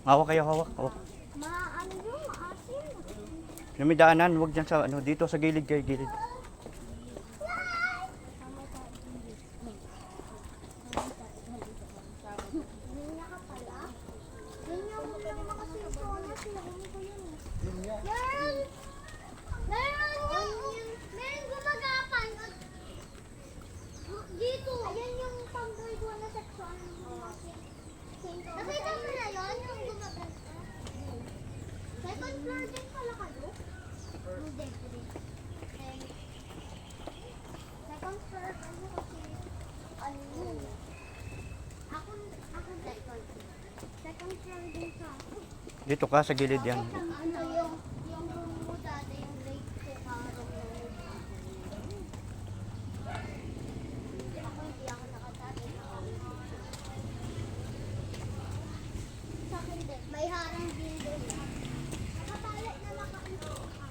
Hawak kayo, hawak. Hawak. Ano yung maasin? Yung may daanan, huwag dyan sa ano, dito sa gilid kayo, gilid. Ganyan ka pala? Ganyan mo naman kasi yung sono. Sinahin ko yun eh. Meron! Meron gumagapan. Dito. Ayan yung pang-grade 1 na section. Nakita mo na yun? Yung gumaganta. Second floor din pala kayo? Hindi. Second floor kayo kasi ano yun? Ako second floor din sa ako. Dito ka, sa gilid yan. Ano yung room mo dati, yung grade 2 ka room mo. Ako hindi ako nakatati. Sa akin din. May harang din doon. Nakatalat na nakaano ka.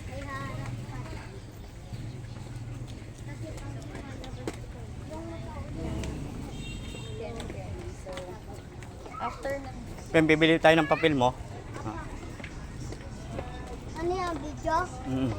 May harang pa. Kasi pang lumalabas ito. Yung After na. Pem, bibili tayo ng papel mo. ano yung video? Mm.